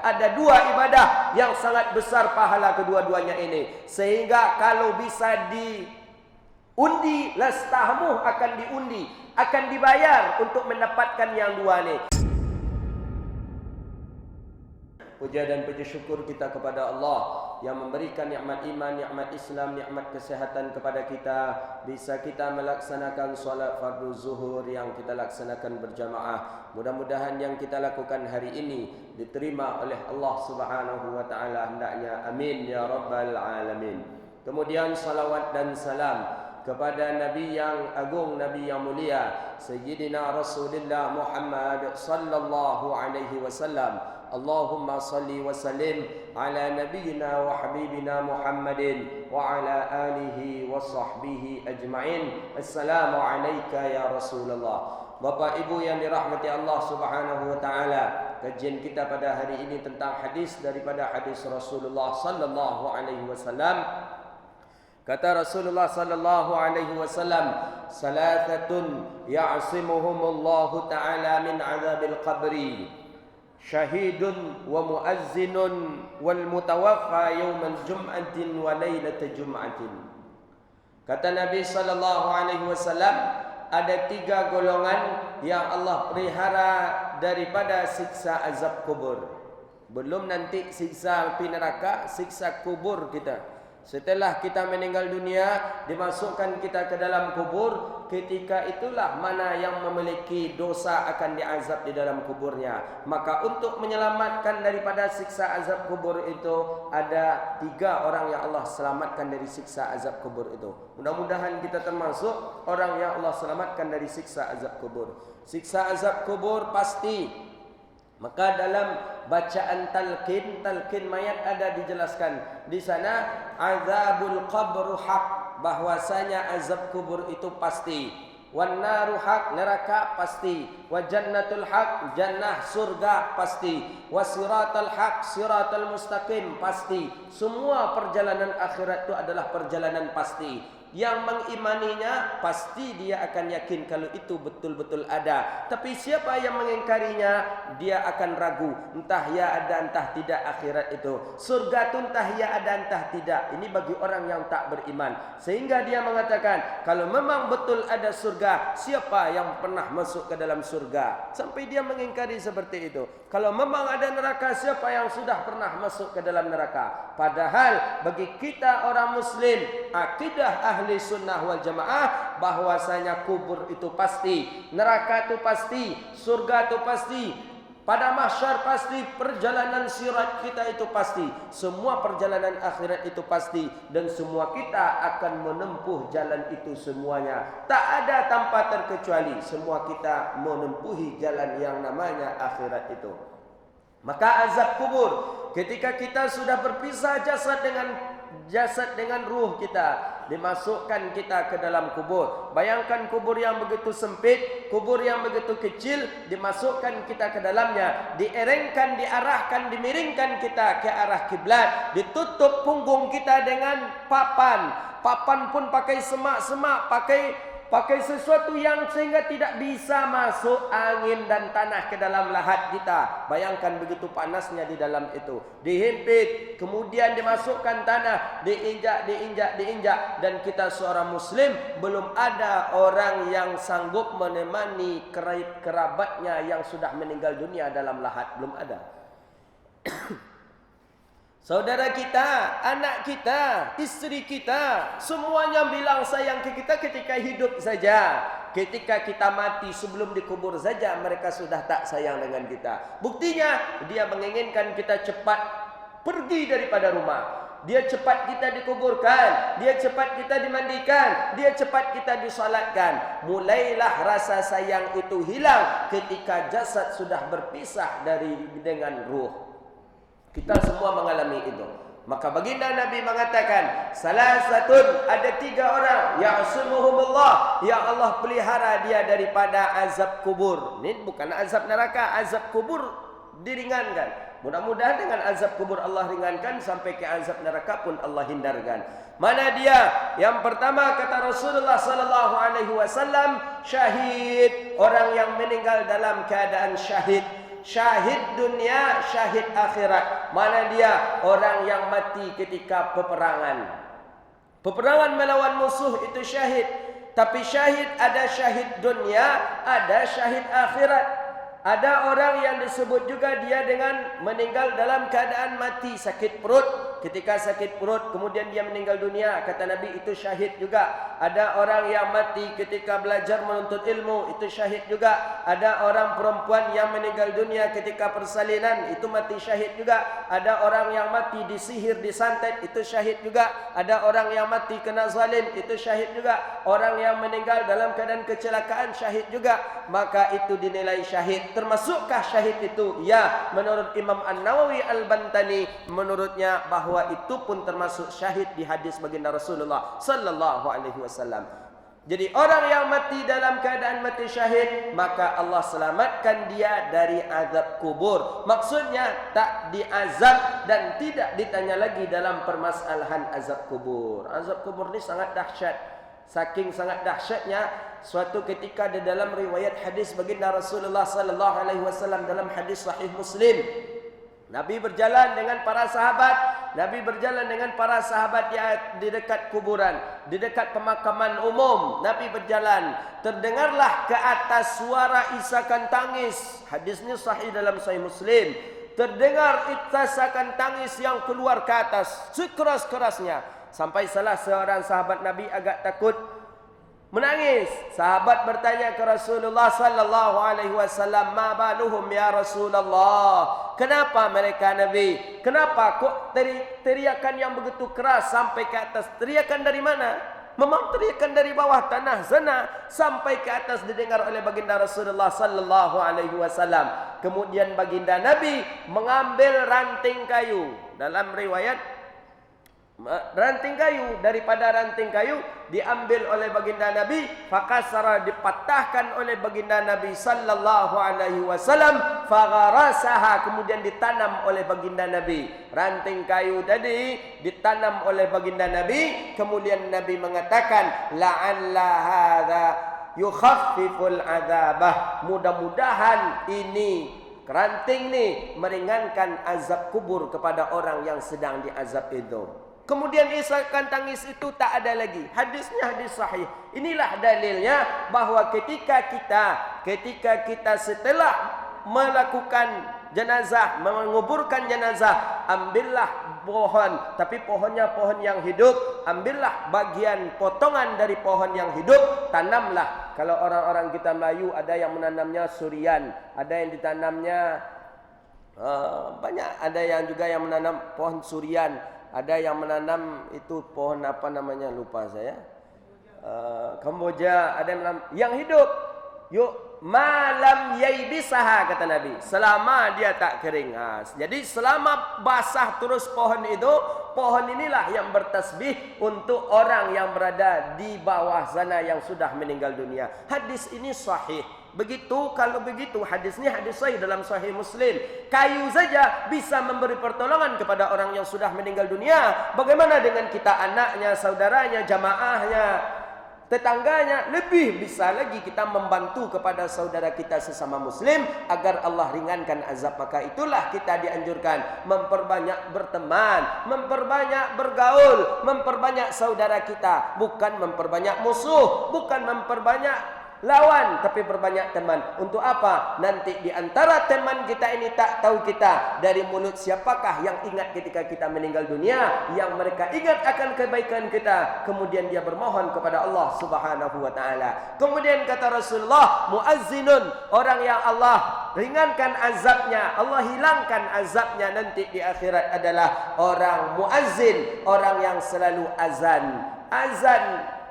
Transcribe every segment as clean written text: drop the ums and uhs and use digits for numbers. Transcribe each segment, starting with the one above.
ada dua ibadah yang sangat besar pahala kedua-duanya ini. Sehingga kalau bisa diundi, lastahmu akan diundi, akan dibayar untuk mendapatkan yang dua ini. Puja dan puji syukur kita kepada Allah yang memberikan nikmat iman, nikmat Islam, nikmat kesehatan kepada kita. Bisa kita melaksanakan solat fardu zuhur yang kita laksanakan berjamaah. Mudah-mudahan yang kita lakukan hari ini diterima oleh Allah Subhanahu wa taala hendaknya. Amin ya rabbal alamin. Kemudian salawat dan salam kepada Nabi yang agung, Nabi yang mulia, Sayyidina Rasulullah Muhammad sallallahu alaihi wasallam. Allahumma salli wa sallim ala nabiyyina wa habibina Muhammadin wa ala alihi wa sahbihi ajma'in. Assalamu alayka ya Rasulullah. Bapak Ibu yang dirahmati Allah Subhanahu wa taala, kajian kita pada hari ini tentang hadis daripada hadis Rasulullah sallallahu alaihi wasallam. Kata Rasulullah sallallahu alaihi wasallam, "Salathatun ya'simuhumullahu ta'ala min 'adzabil qabri. Syahidun wa muazzinun wal mutawaffa yawmal jum'atin wa lailata jum'atin." Kata Nabi sallallahu alaihi wasallam, ada tiga golongan yang Allah pelihara daripada siksa azab kubur. Belum nanti siksa api neraka, siksa kubur kita. Setelah kita meninggal dunia, dimasukkan kita ke dalam kubur. Ketika itulah mana yang memiliki dosa akan diazab di dalam kuburnya. Maka untuk menyelamatkan daripada siksa azab kubur itu, ada tiga orang yang Allah selamatkan dari siksa azab kubur itu. Mudah-mudahan kita termasuk orang yang Allah selamatkan dari siksa azab kubur. Siksa azab kubur pasti. Maka dalam bacaan talqin mayat ada dijelaskan di sana, azabul qabru haq, bahwasanya azab kubur itu pasti. Wan naru haq, neraka pasti. Wa jannatul haq, jannah surga pasti. Wa siratal haq, siratal mustaqim pasti. Semua perjalanan akhirat itu adalah perjalanan pasti. Yang mengimaninya pasti dia akan yakin kalau itu betul-betul ada. Tapi siapa yang mengingkarinya, dia akan ragu. Entah ya ada, entah tidak akhirat itu. Surga itu entah ya ada, entah tidak. Ini bagi orang yang tak beriman. Sehingga dia mengatakan, kalau memang betul ada surga, siapa yang pernah masuk ke dalam surga? Sampai dia mengingkari seperti itu. Kalau memang ada neraka, siapa yang sudah pernah masuk ke dalam neraka? Padahal bagi kita orang muslim, akidah ahli sunnah wal jamaah, bahwasanya kubur itu pasti, neraka itu pasti, surga itu pasti, pada mahsyar pasti, perjalanan sirat kita itu pasti, semua perjalanan akhirat itu pasti, dan semua kita akan menempuh jalan itu semuanya. Tak ada tanpa terkecuali, semua kita menempuhi jalan yang namanya akhirat itu. Maka azab kubur, ketika kita sudah berpisah jasad dengan ruh kita, dimasukkan kita ke dalam kubur. Bayangkan kubur yang begitu sempit, kubur yang begitu kecil, dimasukkan kita ke dalamnya, dierengkan, diarahkan, dimiringkan kita ke arah kiblat, ditutup punggung kita dengan papan pun pakai semak-semak, pakai sesuatu yang sehingga tidak bisa masuk angin dan tanah ke dalam lahat kita. Bayangkan begitu panasnya di dalam itu. Dihimpit, kemudian dimasukkan tanah, diinjak, dan kita seorang muslim, belum ada orang yang sanggup menemani kerabatnya yang sudah meninggal dunia dalam lahat. Belum ada. Saudara kita, anak kita, istri kita, semuanya bilang sayang ke kita ketika hidup saja. Ketika kita mati, sebelum dikubur saja, mereka sudah tak sayang dengan kita. Buktinya, dia menginginkan kita cepat pergi daripada rumah. Dia cepat kita dikuburkan, dia cepat kita dimandikan, dia cepat kita disolatkan. Mulailah rasa sayang itu hilang ketika jasad sudah berpisah dengan ruh. Kita semua mengalami itu. Maka baginda Nabi mengatakan, salasatun, ada tiga orang, ya'sumuhumullah, yang Allah pelihara dia daripada azab kubur. Ini bukan azab neraka, azab kubur diringankan. Mudah-mudahan dengan azab kubur Allah ringankan, sampai ke azab neraka pun Allah hindarkan. Mana dia? Yang pertama kata Rasulullah sallallahu alaihi wasallam, syahid, orang yang meninggal dalam keadaan syahid. syahid dunia, syahid akhirat. Mana dia? Orang yang mati ketika peperangan. Peperangan melawan musuh itu syahid. Tapi syahid ada syahid dunia, ada syahid akhirat. Ada orang yang disebut juga dia dengan meninggal dalam keadaan mati, sakit perut. Ketika sakit perut kemudian dia meninggal dunia, kata Nabi itu syahid juga. Ada orang yang mati ketika belajar menuntut ilmu, itu syahid juga. Ada orang perempuan yang meninggal dunia ketika persalinan, itu mati syahid juga. Ada orang yang mati disihir, disantet, itu syahid juga. Ada orang yang mati kena zalim, itu syahid juga. Orang yang meninggal dalam keadaan kecelakaan, syahid juga. Maka itu dinilai syahid. Termasukkah syahid itu? Ya, menurut Imam An-Nawawi Al-Bantani, menurutnya bahwa itu pun termasuk syahid di hadis baginda Rasulullah sallallahu alaihi wasallam. Jadi orang yang mati dalam keadaan mati syahid, maka Allah selamatkan dia dari azab kubur. Maksudnya tak diazab dan tidak ditanya lagi dalam permasalahan azab kubur. Azab kubur ni sangat dahsyat. Saking sangat dahsyatnya, suatu ketika di dalam riwayat hadis baginda Rasulullah sallallahu alaihi wasallam dalam hadis sahih Muslim, Nabi berjalan dengan para sahabat. Nabi berjalan dengan para sahabat di dekat kuburan, di dekat pemakaman umum. Nabi berjalan, terdengarlah ke atas suara isakan tangis. Hadisnya sahih dalam sahih Muslim. Terdengar isakan tangis yang keluar ke atas sekeras-kerasnya, sampai salah seorang sahabat Nabi agak takut, menangis. Sahabat bertanya ke Rasulullah sallallahu alaihi wasallam, "Ma baluhum ya Rasulullah?" Kenapa mereka Nabi? Kenapa kok teriakan yang begitu keras sampai ke atas? Teriakan dari mana? Memang teriakan dari bawah tanah sana sampai ke atas didengar oleh baginda Rasulullah sallallahu alaihi wasallam. Kemudian baginda Nabi mengambil ranting kayu. Dalam riwayat ranting kayu, daripada ranting kayu diambil oleh baginda Nabi, fakasara, dipatahkan oleh baginda Nabi sallallahu alaihi wasallam, fagharasaha, kemudian ditanam oleh baginda Nabi. Ranting kayu tadi ditanam oleh baginda Nabi, kemudian Nabi mengatakan, la'alla hadza yukhaffiful adzabah, mudah-mudahan ini ranting ni meringankan azab kubur kepada orang yang sedang diazab itu. Kemudian isakan tangis itu tak ada lagi. Hadisnya hadis sahih. Inilah dalilnya bahwa ketika kita setelah melakukan jenazah, menguburkan jenazah, ambillah pohon, tapi pohonnya pohon yang hidup. Ambillah bagian potongan dari pohon yang hidup, tanamlah. Kalau orang-orang kita Melayu ada yang menanamnya surian, ada yang ditanamnya banyak, ada yang juga yang menanam pohon surian. Ada yang menanam itu pohon apa namanya, lupa saya. Kamboja, ada yang menanam yang hidup. Yuk, malam yaibisaha, kata Nabi, selama dia tak kering. Jadi selama basah terus pohon itu, pohon inilah yang bertasbih untuk orang yang berada di bawah sana yang sudah meninggal dunia. Hadis ini sahih. Begitu, kalau begitu hadisnya hadis sahih dalam sahih Muslim. Kayu saja bisa memberi pertolongan kepada orang yang sudah meninggal dunia. Bagaimana dengan kita, anaknya, saudaranya, jamaahnya, tetangganya? Lebih bisa lagi kita membantu kepada saudara kita sesama muslim agar Allah ringankan azab. Maka itulah kita dianjurkan memperbanyak berteman, memperbanyak bergaul, memperbanyak saudara kita, bukan memperbanyak musuh, bukan memperbanyak lawan, tapi berbanyak teman. Untuk apa? Nanti di antara teman kita ini tak tahu kita dari mulut siapakah yang ingat ketika kita meninggal dunia, yang mereka ingat akan kebaikan kita, kemudian dia bermohon kepada Allah Subhanahu wa taala. Kemudian kata Rasulullah, muazzinun, orang yang Allah ringankan azabnya, Allah hilangkan azabnya nanti di akhirat adalah orang muazzin, orang yang selalu azan. Azan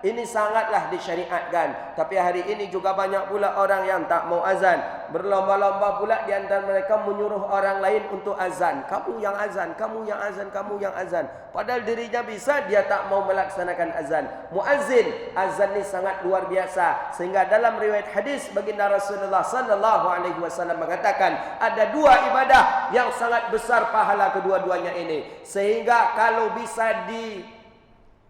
ini sangatlah disyariatkan. Tapi hari ini juga banyak pula orang yang tak mau azan. Berlomba-lomba pula di antara mereka menyuruh orang lain untuk azan. Kamu yang azan, kamu yang azan, kamu yang azan. Padahal dirinya bisa, dia tak mau melaksanakan azan. Muazzin, azan ini sangat luar biasa. Sehingga dalam riwayat hadis baginda Rasulullah sallallahu alaihi wasallam mengatakan, ada dua ibadah yang sangat besar pahala kedua-duanya ini. Sehingga kalau bisa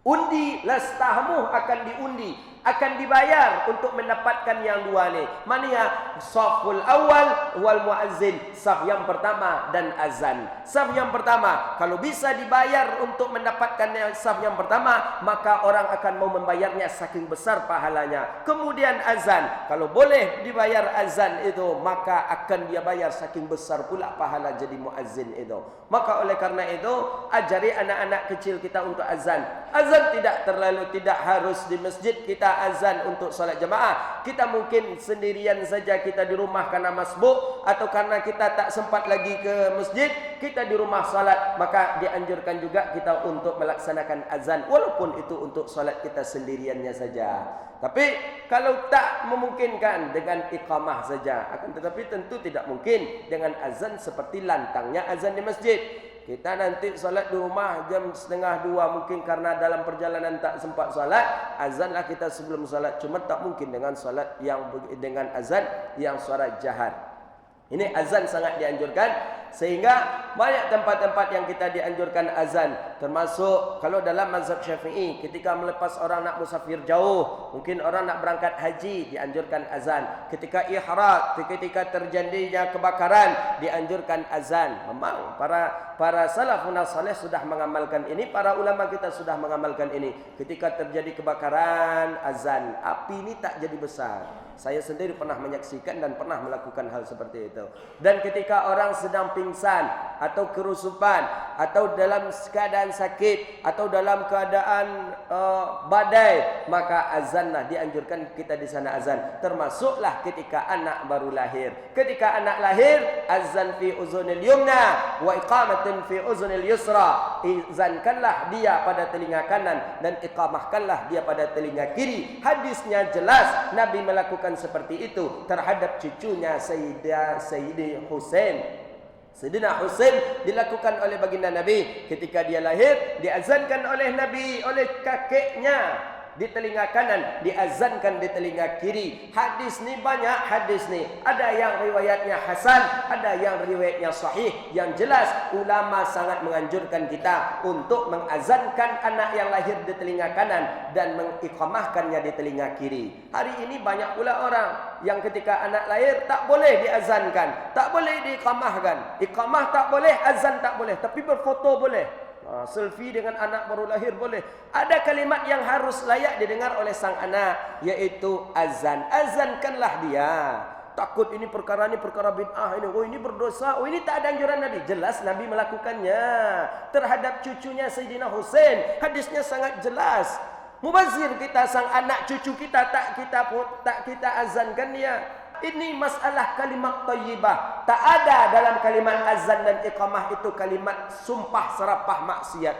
undi, lastahmu akan diundi. akan dibayar untuk mendapatkan yang dua ni. Mana ya? Saful awal wal muazzin, saf yang pertama dan azan. Saf yang pertama, kalau bisa dibayar untuk mendapatkan yang saf yang pertama, maka orang akan mau membayarnya saking besar pahalanya. Kemudian azan, kalau boleh dibayar azan itu, maka akan dia bayar saking besar pula pahala jadi muazzin itu. Maka oleh karena itu, ajari anak-anak kecil kita untuk azan. Azan tidak harus di masjid kita azan untuk salat jemaah. Kita mungkin sendirian saja, kita di rumah karena masbuk atau karena kita tak sempat lagi ke masjid, kita di rumah salat, maka dianjurkan juga kita untuk melaksanakan azan walaupun itu untuk salat kita sendiriannya saja. Tapi kalau tak memungkinkan dengan iqamah saja, akan tetapi tentu tidak mungkin dengan azan seperti lantangnya azan di masjid. Kita nanti salat di rumah jam 1:30, mungkin karena dalam perjalanan tak sempat salat, azanlah kita sebelum salat. Cuma tak mungkin dengan salat yang dengan azan yang suara jahar. Ini azan sangat dianjurkan, sehingga banyak tempat-tempat yang kita dianjurkan azan. Termasuk kalau dalam mazhab Syafi'i, ketika melepas orang nak musafir jauh, mungkin orang nak berangkat haji, dianjurkan azan. Ketika ihram, ketika terjadinya kebakaran, dianjurkan azan. Memang para salafun salih sudah mengamalkan ini, para ulama kita sudah mengamalkan ini. Ketika terjadi kebakaran, azan. Api ini tak jadi besar. Saya sendiri pernah menyaksikan dan pernah melakukan hal seperti itu. Dan ketika orang sedang pingsan atau kerusupan atau dalam keadaan sakit atau dalam keadaan badai, maka azanlah dianjurkan kita di sana azan. Termasuklah ketika anak baru lahir. Ketika anak lahir, azan fi uzunil yumna wa iqamatin fi uzunil yusra. Izankanlah dia pada telinga kanan dan iqamahkanlah dia pada telinga kiri. Hadisnya jelas, Nabi melakukan seperti itu terhadap cucunya Sayyidi Husain. Sayyidina Husain dilakukan oleh baginda Nabi ketika dia lahir, diazankan oleh Nabi oleh kakeknya di telinga kanan, diazankan di telinga kiri. Hadis ni banyak hadis ni. Ada yang riwayatnya hasan, ada yang riwayatnya sahih. Yang jelas ulama sangat menganjurkan kita untuk mengazankan anak yang lahir di telinga kanan dan mengiqamahkannya di telinga kiri. Hari ini banyak pula orang yang ketika anak lahir tak boleh diazankan, tak boleh diiqamahkan. Iqamah tak boleh, azan tak boleh, tapi berfoto boleh. Selfie dengan anak baru lahir boleh. Ada kalimat yang harus layak didengar oleh sang anak, yaitu azan. Azankanlah dia. Takut ini perkara bid'ah ini. Oh ini berdosa. Oh ini tak ada anjuran Nabi. Jelas Nabi melakukannya terhadap cucunya Sayyidina Husain. Hadisnya sangat jelas. Mubazir kita, sang anak cucu kita tak kita azankan dia. Ini masalah kalimat thayyibah. Tak ada dalam kalimat azan dan iqamah itu kalimat sumpah serapah maksiat.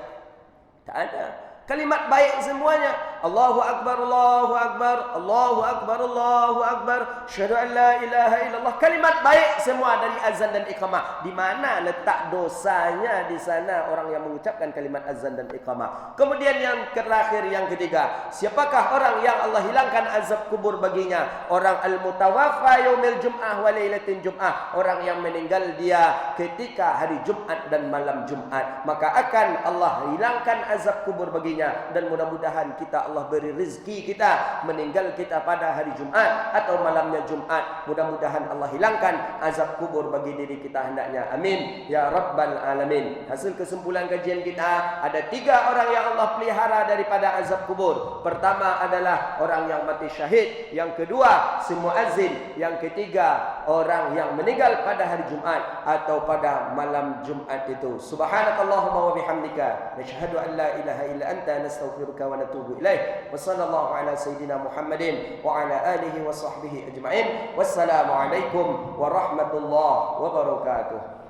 Tak ada. Kalimat baik semuanya. Allahu Akbar, Allahu Akbar, Allahu Akbar, Allahu Akbar, syahadu an la ilaha illallah. Kalimat baik semua dari azan dan iqamah. Di mana letak dosanya di sana orang yang mengucapkan kalimat azan dan iqamah. Kemudian yang terakhir, yang ketiga, siapakah orang yang Allah hilangkan azab kubur baginya? Orang al-mutawaffa yaumil jum'ah wa lailatin jum'ah. Orang yang meninggal dia ketika hari Jumat dan malam Jumat, maka akan Allah hilangkan azab kubur baginya. Dan mudah-mudahan kita Allah beri rezeki kita meninggal kita pada hari Jumat atau malamnya Jumat. Mudah-mudahan Allah hilangkan azab kubur bagi diri kita hendaknya. Amin ya rabbal alamin. Hasil kesimpulan kajian kita, ada 3 orang yang Allah pelihara daripada azab kubur. Pertama adalah orang yang mati syahid, yang kedua si muazzin, yang ketiga orang yang meninggal pada hari Jumat atau pada malam Jumat itu. Subhanakallahumma wa bihamdika nashhadu an la ilaha illa anta nastaghfiruka wa natubu ilaih. Wa sallallahu ala sayyidina Muhammadin wa ala alihi wa sahbihi ajma'in. Wassalamu alaikum warahmatullahi wabarakatuh.